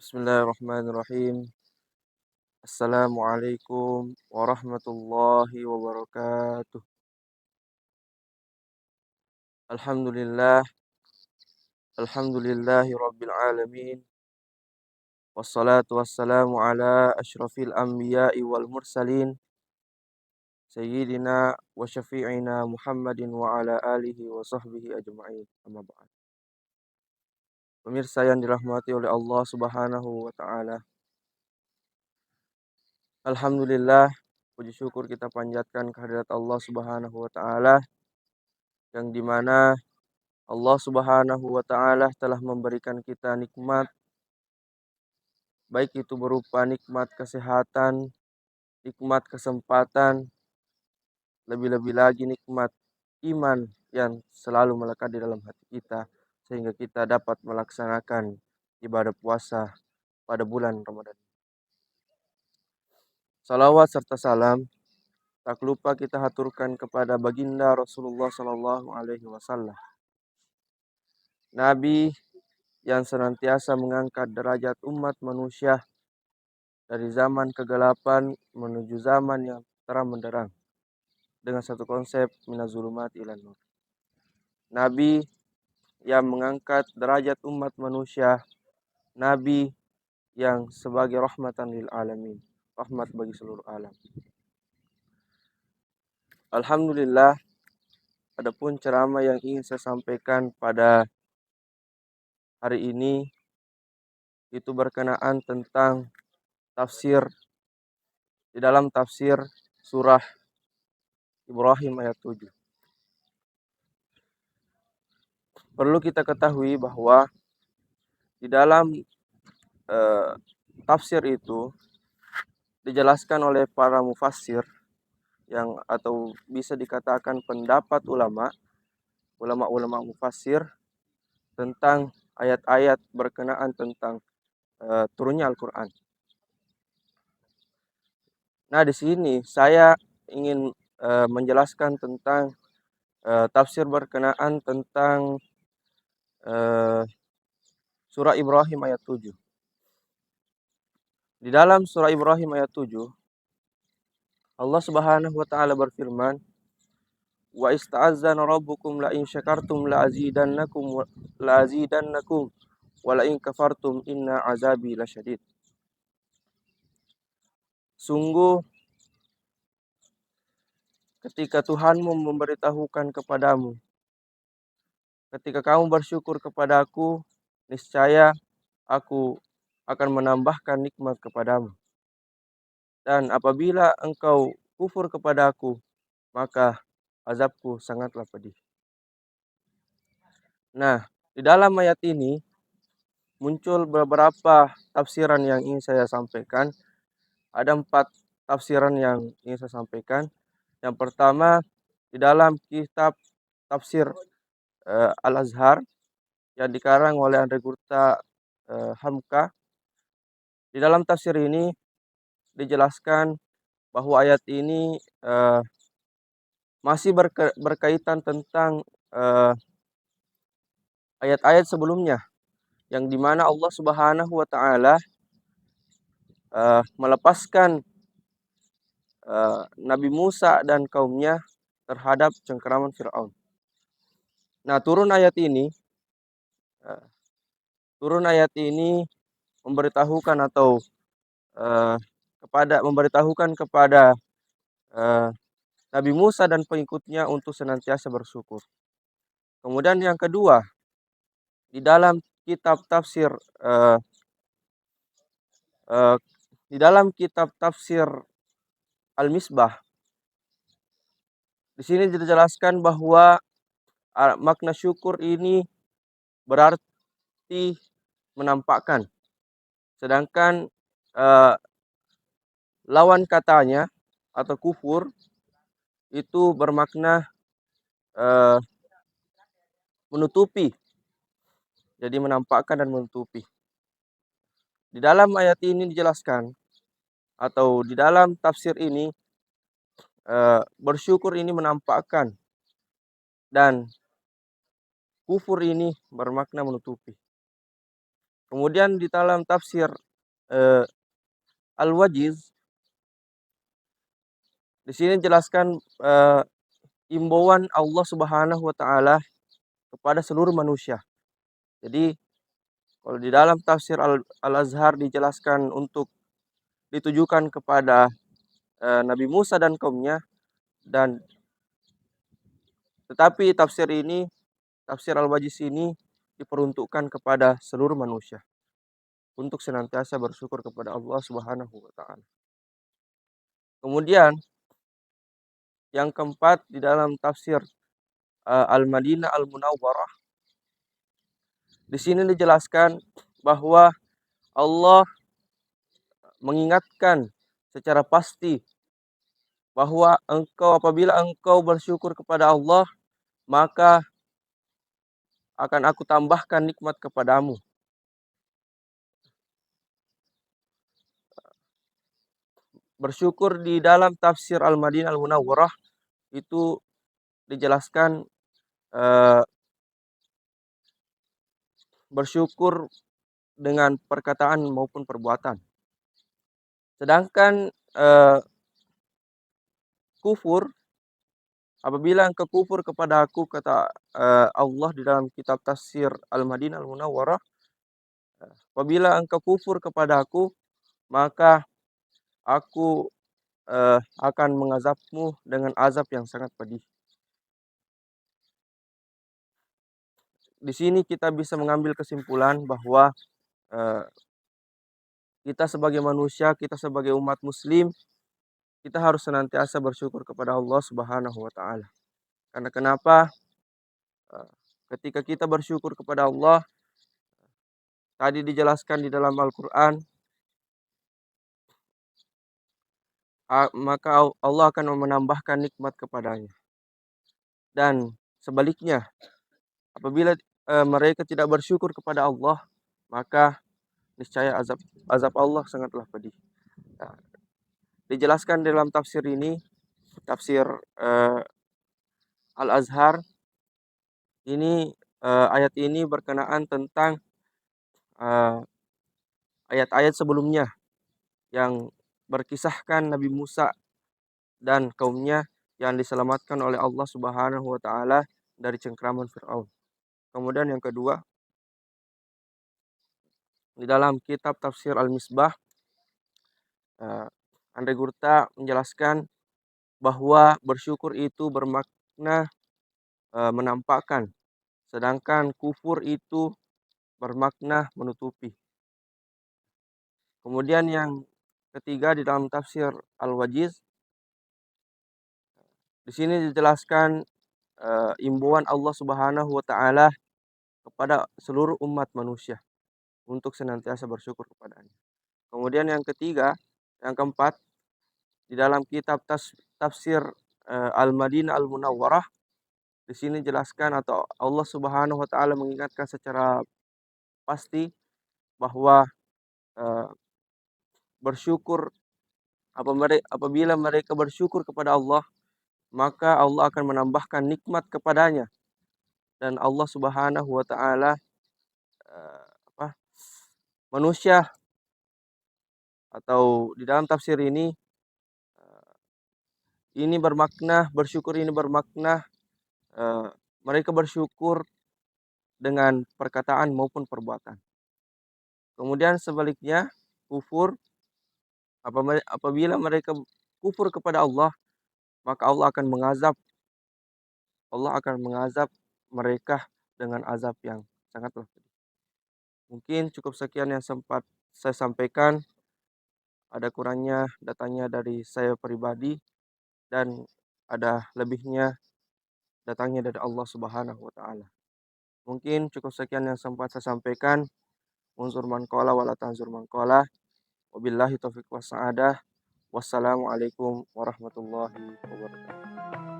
Bismillahirrahmanirrahim. Assalamualaikum warahmatullahi wabarakatuh. Alhamdulillah, alhamdulillahi rabbil alamin. Wassalatu wassalamu ala asyrafil anbiya'i wal mursalin. Sayyidina wa syafi'ina Muhammadin wa ala alihi wa sahbihi ajma'in. Amma ba'd. Pemirsa yang dirahmati oleh Allah Subhanahu wa taala. Alhamdulillah, puji syukur kita panjatkan kehadirat Allah Subhanahu wa taala yang dimana Allah Subhanahu wa taala telah memberikan kita nikmat, baik itu berupa nikmat kesehatan, nikmat kesempatan, lebih-lebih lagi nikmat iman yang selalu melekat di dalam hati kita sehingga kita dapat melaksanakan ibadah puasa pada bulan Ramadan. Salawat serta salam tak lupa kita haturkan kepada baginda Rasulullah Sallallahu Alaihi Wasallam, Nabi yang senantiasa mengangkat derajat umat manusia dari zaman kegelapan menuju zaman yang terang benderang dengan satu konsep minazulumat ilan nur. Nabi yang mengangkat derajat umat manusia, Nabi yang sebagai rahmatan lil alamin, rahmat bagi seluruh alam. Alhamdulillah, adapun ceramah yang ingin saya sampaikan pada hari ini itu berkenaan tentang tafsir di dalam tafsir surah Ibrahim ayat 7. Perlu kita ketahui bahwa di dalam tafsir itu dijelaskan oleh para mufassir yang atau bisa dikatakan pendapat ulama mufassir tentang ayat-ayat berkenaan tentang turunnya Al-Qur'an. Nah, di sini saya ingin menjelaskan tentang tafsir berkenaan tentang surah Ibrahim ayat 7. Di dalam surah Ibrahim ayat 7, Allah Subhanahu wa taala berfirman, "Wa ista'azzana rabbukum la in syakartum la azidannakum wa la in kafartum inna azabi lasyadid." Sungguh ketika Tuhanmu memberitahukan kepadamu, ketika kamu bersyukur kepadaku, niscaya aku akan menambahkan nikmat kepadamu. Dan apabila engkau kufur kepadaku, maka azabku sangatlah pedih. Nah, di dalam ayat ini muncul beberapa tafsiran yang ingin saya sampaikan. Ada 4 tafsiran yang ingin saya sampaikan. Yang pertama, di dalam kitab tafsir Al-Azhar yang dikarang oleh Andre Gurta Hamka. Di dalam tafsir ini dijelaskan bahwa ayat ini masih berkaitan tentang ayat-ayat sebelumnya yang dimana Allah Subhanahu wa taala melepaskan Nabi Musa dan kaumnya terhadap cengkeraman Firaun. Nah, turun ayat ini memberitahukan atau memberitahukan kepada Nabi Musa dan pengikutnya untuk senantiasa bersyukur. Kemudian yang kedua, di dalam kitab tafsir di dalam kitab tafsir Al-Misbah, di sini dijelaskan bahwa makna syukur ini berarti menampakkan, sedangkan lawan katanya atau kufur itu bermakna menutupi. Jadi menampakkan dan menutupi. Di dalam ayat ini dijelaskan atau di dalam tafsir ini bersyukur ini menampakkan dan kufur ini bermakna menutupi. Kemudian di dalam tafsir Al-Wajiz, di sini jelaskan imbauan Allah Subhanahu wa taala kepada seluruh manusia. Jadi kalau di dalam tafsir Al-Azhar dijelaskan untuk ditujukan kepada Nabi Musa dan kaumnya, dan tetapi tafsir Al-Wajiz ini diperuntukkan kepada seluruh manusia untuk senantiasa bersyukur kepada Allah Subhanahu wa taala. Kemudian yang keempat di dalam tafsir Al-Madinah Al-Munawwarah, di sini dijelaskan bahwa Allah mengingatkan secara pasti bahwa apabila engkau bersyukur kepada Allah, maka akan aku tambahkan nikmat kepadamu. Bersyukur di dalam tafsir Al-Madinah Al-Munawwarah itu dijelaskan bersyukur dengan perkataan maupun perbuatan. Sedangkan kufur, apabila engkau kufur kepada aku, kata Allah di dalam kitab tafsir Al-Madinah Al-Munawwarah, apabila engkau kufur kepada aku, maka aku akan mengazabmu dengan azab yang sangat pedih. Di sini kita bisa mengambil kesimpulan bahwa kita sebagai manusia, kita sebagai umat muslim, kita harus senantiasa bersyukur kepada Allah Subhanahu wa taala. Karena kenapa? Ketika kita bersyukur kepada Allah, tadi dijelaskan di dalam Al-Qur'an, maka Allah akan menambahkan nikmat kepadanya. Dan sebaliknya, apabila mereka tidak bersyukur kepada Allah, maka niscaya azab Allah sangatlah pedih. Nah, dijelaskan dalam tafsir ini, tafsir Al-Azhar ini, ayat ini berkenaan tentang ayat-ayat sebelumnya yang berkisahkan Nabi Musa dan kaumnya yang diselamatkan oleh Allah Subhanahu wa taala dari cengkraman Firaun. Kemudian yang kedua, di dalam kitab tafsir Al-Misbah, Andre Gurta menjelaskan bahwa bersyukur itu bermakna menampakkan, sedangkan kufur itu bermakna menutupi. Kemudian yang ketiga di dalam tafsir Al-Wajiz, di sini dijelaskan imbauan Allah Subhanahu wa taala kepada seluruh umat manusia untuk senantiasa bersyukur kepadanya. Kemudian yang ketiga, yang keempat, di dalam kitab tafsir Al-Madinah Al-Munawwarah, di sini jelaskan atau Allah Subhanahu wa taala mengingatkan secara pasti bahwa bersyukur apabila mereka bersyukur kepada Allah, maka Allah akan menambahkan nikmat kepadanya, dan Allah Subhanahu wa taala manusia, atau di dalam tafsir ini bermakna bersyukur ini bermakna mereka bersyukur dengan perkataan maupun perbuatan. Kemudian sebaliknya, kufur, apabila mereka kufur kepada Allah, maka Allah akan mengazab mereka dengan azab yang sangatlah pedih. Mungkin cukup sekian yang sempat saya sampaikan. Ada kurangnya datangnya dari saya pribadi, dan ada lebihnya datangnya dari Allah Subhanahu wa taala. Mungkin cukup sekian yang sempat saya sampaikan. Unsur man qala wala tanzur man qala. Wabillahi taufiq was sa'adah. Wassalamualaikum warahmatullahi wabarakatuh.